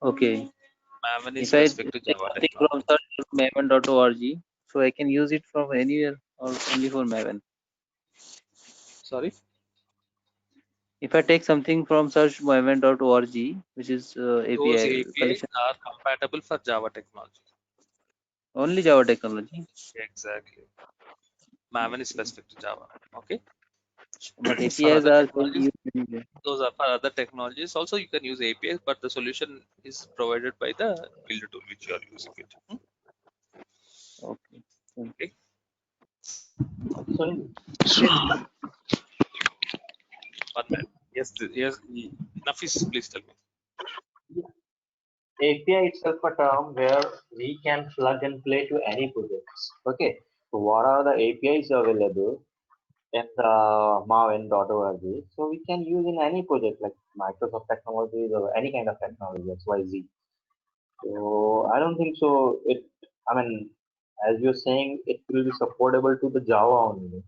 okay. Maven is If I specific to take Java something from technology. maven.org, so I can use it from anywhere or only for Maven. Sorry. If I take something from search maven.org, which is Those API APIs collection, are compatible for Java technology. only Java technology. Exactly. Maven is specific to Java. Okay. But For APIs other are can be technologies, used anywhere. those are for other technologies. Also, you can use APIs, but the solution is provided by the build tool which you are using it. Okay. Okay. Sunil, So, One minute. Yes, yes. Nafis, please tell me. API itself a term where we can plug and play to any projects. Okay. So what are the APIs available in the Maven.org? So we can use in any project like Microsoft technologies or any kind of technology, XYZ. So I don't think so. I mean, as you're saying, it will be supportable to the Java only.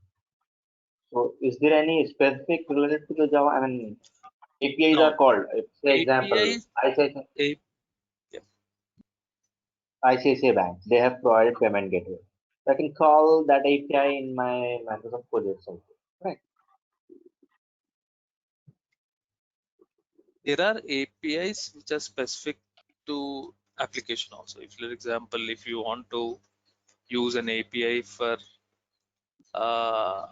So is there any specific related to the Java? I mean, APIs are No. called. For example, APIs. A, yeah. ICICI Bank, they have provided payment gateway. So I can call that API in my Microsoft projects also. Right. There are APIs which are specific to application also. If, for example, if you want to use an API for uh,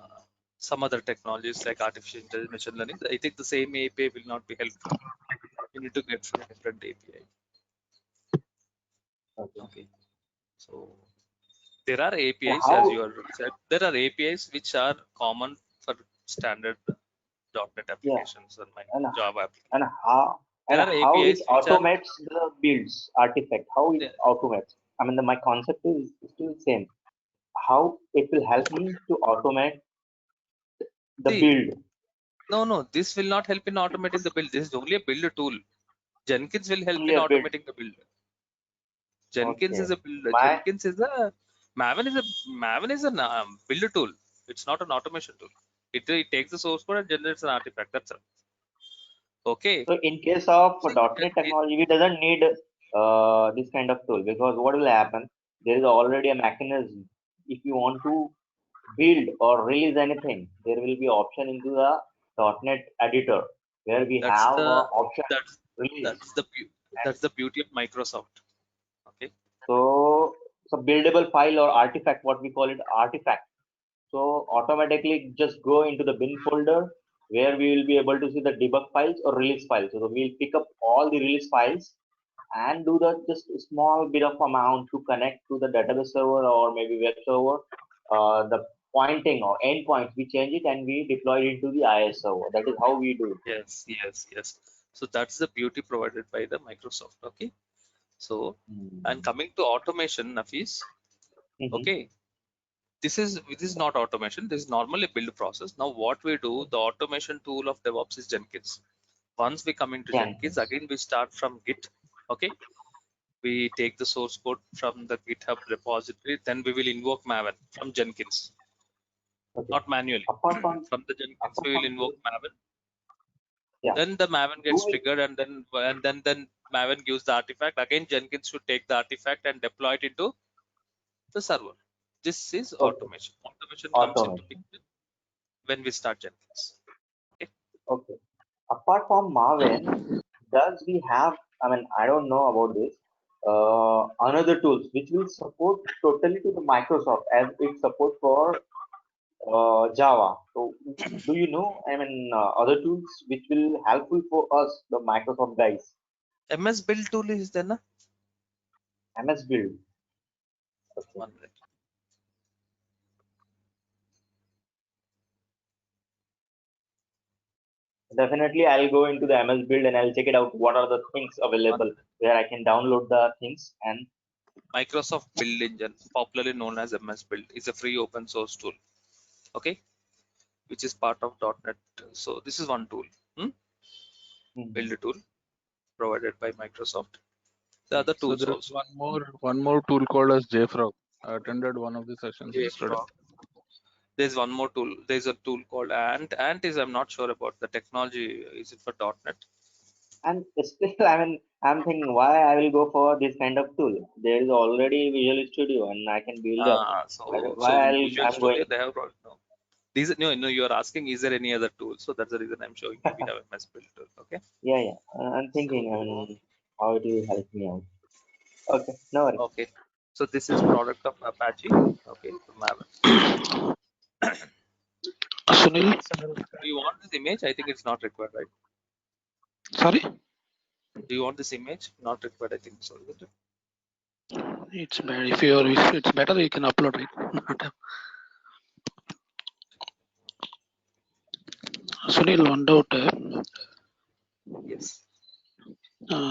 some other technologies like artificial intelligence, machine learning, I think the same API will not be helpful. You need to get from a different API. Okay. Okay. So there are And APIs, as how? you already said, there are APIs which are common for standard .NET Yeah. applications and my And Java applications. and how? There And are how it APIs which are automates the builds artifact? How it there. automates? I mean, my concept is still the same. How it will help me to automate the See, build? no, this will not help in automating the build. This is only a build tool. Jenkins will help Only in a build. automating the build. Jenkins Okay. is a builder. My Jenkins is a Maven is a builder tool. It's not an automation tool. It takes the source code and generates an artifact. That's it. Okay. So in case of See, .NET technology, we doesn't need this kind of tool because what will happen? There is already a mechanism. If you want to build or release anything, there will be option into the .NET editor where we that's have the option that's release. that's the beauty of Microsoft. Okay. So so buildable file or artifact, what we call it artifact. So automatically just go into the bin folder where we will be able to see the debug files or release files. So we'll pick up all the release files and do the just a small bit of amount to connect to the database server or maybe web server. The pointing or endpoints, we change it and we deploy it into the IS server. That is how we do it. Yes. So that's the beauty provided by the Microsoft. Okay. So, and coming to automation, Nafis. Mhm. Okay. This is not automation. This is normally a build process. Now what we do, the automation tool of DevOps is Jenkins. Once we come into Jenkins, Jenkins. again we start from Git. Okay, we take the source code from the GitHub repository, then we will invoke Maven from Jenkins, Okay. not manually. Apart from From the Jenkins, apart we will from invoke this, Maven. yeah. Then the Maven Do gets we triggered, and then Maven gives the artifact. Again, Jenkins should take the artifact and deploy it into the server. This is okay. automation. Automation comes into Automation. picture when we start Jenkins. Okay. Okay. Apart from Maven, does we have, I mean, I don't know about this, another tools which will support totally to the Microsoft as it support for Java. So do you know, I mean, other tools which will helpful for us, the Microsoft guys? MS Build tool is there, na? MS Build. Okay. One minute. Definitely, I'll go into the MS Build and I'll check it out. What are the things available where I can download the things and Microsoft Build Engine, popularly known as MS Build, is a free open source tool. Okay, which is part of .NET. So this is one tool. Build tool provided by Microsoft. The other So tools there is also. one more tool called as JFrog. I attended one of the sessions yesterday. JFrog. There's one more tool. There's a tool called Ant. Ant is, I'm not sure about the technology. Is it for .NET? and still I'm thinking why I will go for this kind of tool. There is already Visual Studio and I can build up. Why So Visual I'm going? Studio, they have brought no. These no, you are asking, is there any other tool? So that's the reason I'm showing you. We have MS Build tool. Okay. Yeah. I'm thinking how it will help me out. Okay, no worries. Okay. So this is product of Apache. Okay. From Maven. Sunil, Do you want this image? I think it's not required, right? sorry, Do you want this image? Not required, I think so. Isn't it? it's bad. If it's better, you can upload it. Sunil, one doubt. Yes.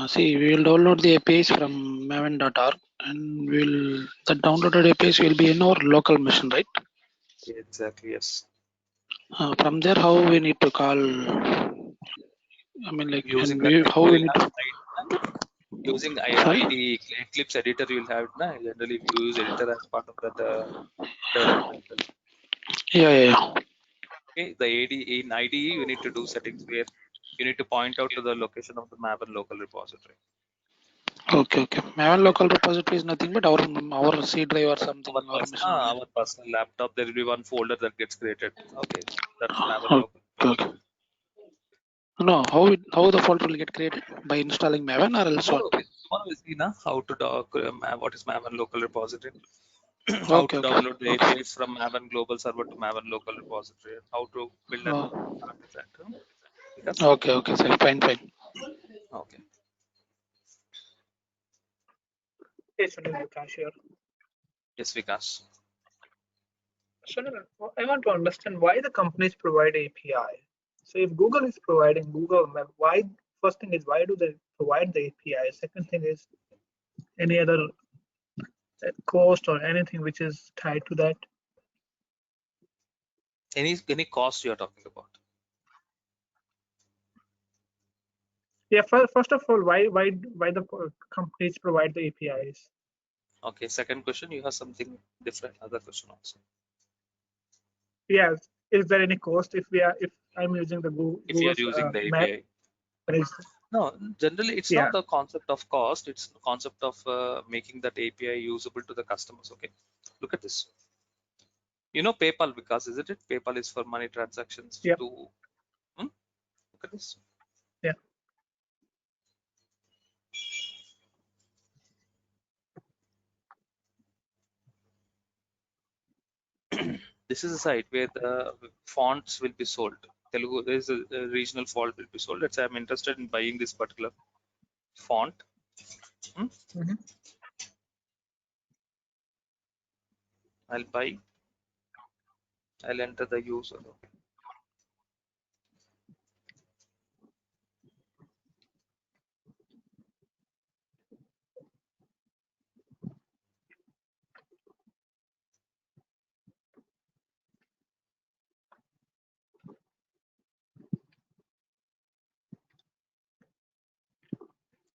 See, we will download the APIs from maven.org, and the downloaded APIs will be in our local machine, right? Exactly. Yes. From there, how we need to call? I mean, like, Using and that, how we need to. using Sorry? IDE Eclipse editor, you will have it. Generally, we use editor as part of that development. Yeah. Okay, the AD in IDE, you need to do settings where you need to point out to the location of the Maven local repository. Okay. Maven local repository is nothing but our C drive or something. Our personal laptop, there will be one folder that gets created. Okay, that's Maven Okay. local. Okay. No, how the folder will get created by installing Maven or else what? Tomorrow we see how to what is Maven local repository. How to download the APIs from Maven global server to Maven local repository, and how to build an artifact. Okay, so fine. Okay. Hey, Sunil, Vikas here. Yes, Vikas. Sunil, I want to understand why the companies provide API. So if Google is providing Google Map, why? First thing is why do they provide the API? Second thing is any other cost or anything which is tied to that. Any cost you are talking about? Yeah. First of all, why the companies provide the APIs? Okay. Second question, you have something different. Other question also. Yeah. Is there any cost if I'm using the Google? If you are using the API. No, generally it's not the concept of cost. It's the concept of making that API usable to the customers. Okay. Look at this. You know PayPal, because isn't it? PayPal is for money transactions. Yeah. Look at this. Yeah. This is a site where the fonts will be sold. Telugu, there is a regional font will be sold. Let's say I'm interested in buying this particular font. I'll buy. I'll enter the user.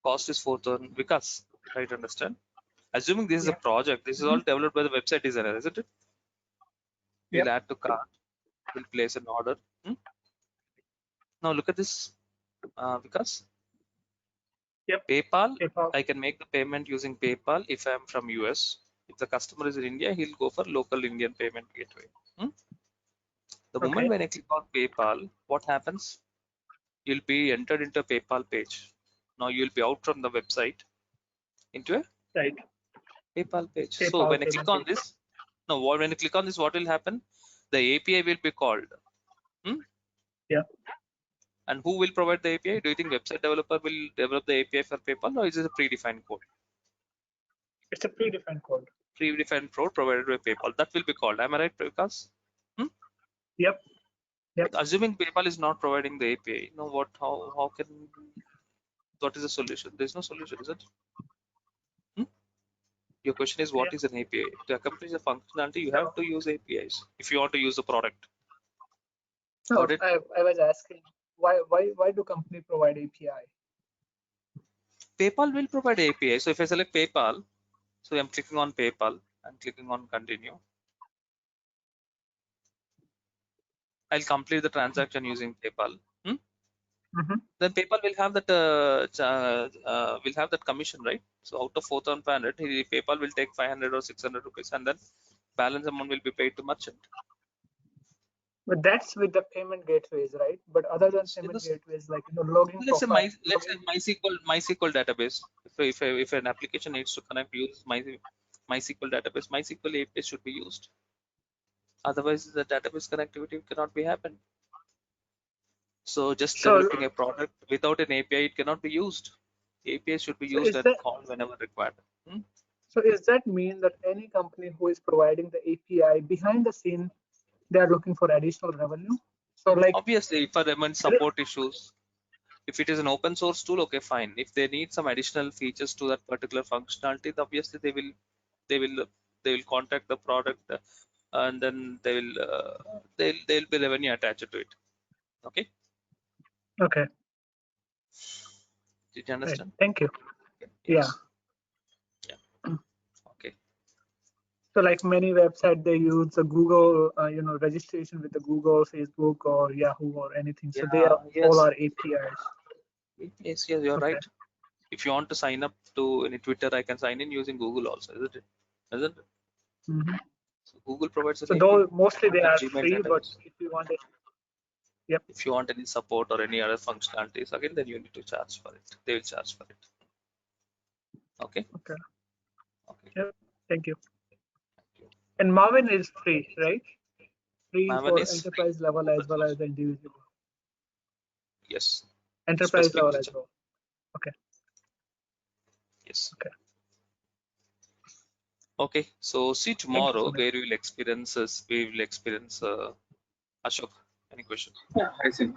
Cost is 4,000. Because try to understand. Assuming this is a project, this is all developed by the website designer, isn't it? We'll add to cart. We'll place an order. Now look at this, because PayPal, I can make the payment using PayPal if I'm from US. If the customer is in India, he'll go for local Indian payment gateway. The moment when I click on PayPal, what happens? You'll be entered into a PayPal page. Now you'll be out from the website into a PayPal page. So when I click on this, when I click on this, what will happen? The API will be called. Yeah. And who will provide the API? Do you think website developer will develop the API for PayPal, or is it a predefined code? It's a predefined code. Predefined code provided by PayPal. That will be called. Am I right, Prakash? Yep. Yep. Assuming PayPal is not providing the API, how can, what is the solution? There's no solution, is it? Your question is what is an API? To accomplish the functionality, you have to use APIs if you want to use the product. No, Got it? I was asking why do company provide API? PayPal will provide API. So if I select PayPal, so I'm clicking on PayPal and clicking on continue. I'll complete the transaction using PayPal. Then PayPal will have that commission, right? So out of 4,500, PayPal will take 500 or 600 rupees, and then balance amount will be paid to merchant. But that's with the payment gateways, right? But other than payment gateways, like logging Let's say profile. let's say MySQL database. If an application needs to connect, use MySQL database, MySQL API should be used. Otherwise, the database connectivity cannot be happen. So just developing a product without an API, it cannot be used. API should be used and called whenever required. So does that mean that any company who is providing the API behind the scene, they are looking for additional revenue? So like obviously, for them and support issues, if it is an open source tool, okay, fine. If they need some additional features to that particular functionality, obviously they will contact the product, and then they'll be revenue attached to it. Okay. Okay. Did you understand? Right. Thank you. Yes. Yeah. Okay. So like many websites, they use a Google, registration with the Google, Facebook, or Yahoo, or anything. So they all are APIs. Yes, you're right. If you want to sign up to any Twitter, I can sign in using Google also, isn't it? Isn't it? So Google provides. So though mostly they are free, database. but if you want it, yep. If you want any support or any other functionalities, again, then you need to charge for it. They will charge for it. Okay. Okay. Okay. Yep. Thank you. And Maven is free, right? Free Maven for is enterprise free. level as well as individual. Yes. Enterprise level as well. Okay. Yes. Okay. Okay. So see tomorrow where we will experience Ashok. Any question? Yeah, I see.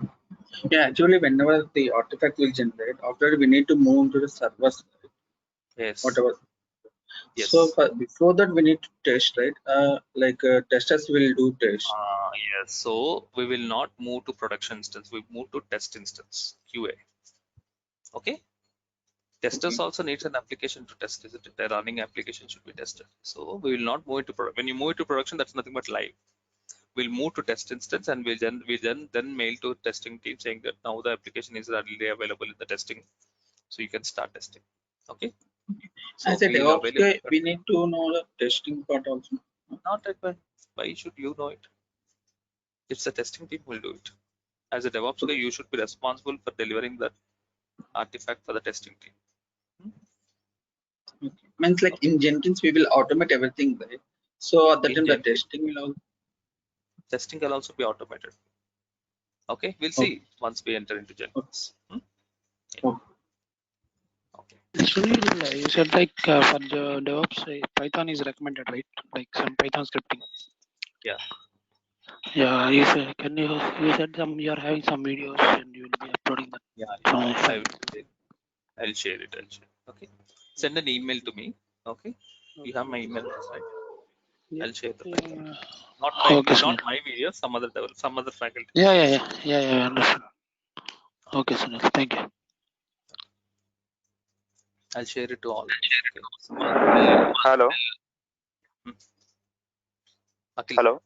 Yeah, actually, whenever the artifact will generate, after we need to move to the servers. Yes. Whatever. Yes. So before that, we need to test, right? Testers will do test. Yes. So we will not move to production instance. We move to test instance, QA. Okay. Testers also needs an application to test. Is it? The running application should be tested. So we will not move into production. When you move into production, that's nothing but live. We'll move to test instance, and we'll then mail to testing team saying that now the application is readily available in the testing, so you can start testing. Okay. So as a DevOps guy, we need to know the testing part also. Not required. Why should you know it? It's the testing team will do it. As a DevOps guy, you should be responsible for delivering the artifact for the testing team. Okay. Means like in Jenkins, we will automate everything, right? So at that time, the testing will also. Testing can also be automated. Okay, we'll see once we enter into Jenkins. Okay. Sunil, you said like for the DevOps, Python is recommended, right? Like some Python scripting. Yeah. Yeah, you said, you said you're having some videos and you will be uploading that. Yeah. I'll share it. Okay. Send an email to me. Okay. You have my email, right? Yeah. I'll share the file. Not my video, some other faculty. Yeah. Understood. Okay, Sunil. Thank you. I'll share it to all. Okay. Hello. Akhil. Hello.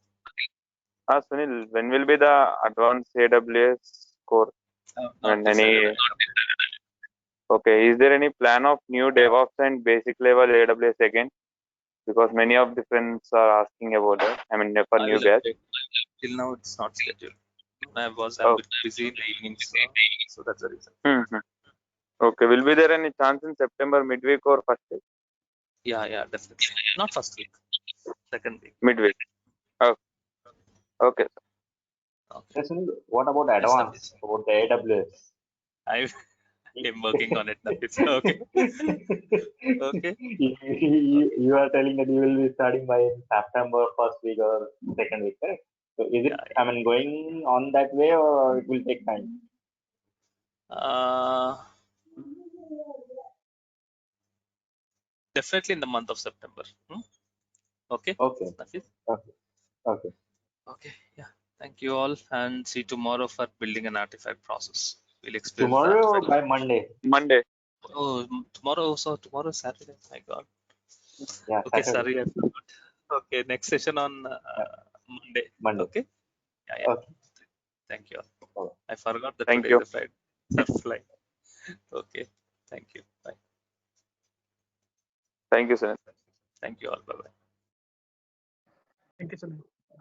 Sunil, when will be the advanced AWS course? Okay, is there any plan of new DevOps and basic level AWS again? Because many of the friends are asking about that. I mean, for new batch. Till now, it's not scheduled. I'm busy in the evenings, so that's the reason. Okay, will be there any chance in September midweek or first week? Yeah, definitely. Not first week, second week. Midweek. Okay. Sunil, what about advanced? About the AWS? I'm working on it now. It's okay. Okay. You are telling that you will be starting by September first week or second week, right? So is it, I mean, going on that way, or it will take time? Definitely in the month of September. Okay. Okay. Nafis? Okay. Okay. Okay. Yeah. Thank you all, and see you tomorrow for building an artifact process. We'll experience the Tomorrow or artifact. by Monday? Monday. Oh, tomorrow. So tomorrow is Saturday. My God. Yeah. Okay. Saturday. Sorry, I forgot. Okay. Next session on Monday. Monday. Okay. Yeah. Okay. Thank you all. Bye. I forgot that Thank today you. is a Friday. That's fine. Okay. Thank you. Bye. Thank you, sir. Thank you all. Bye bye. Thank you so much.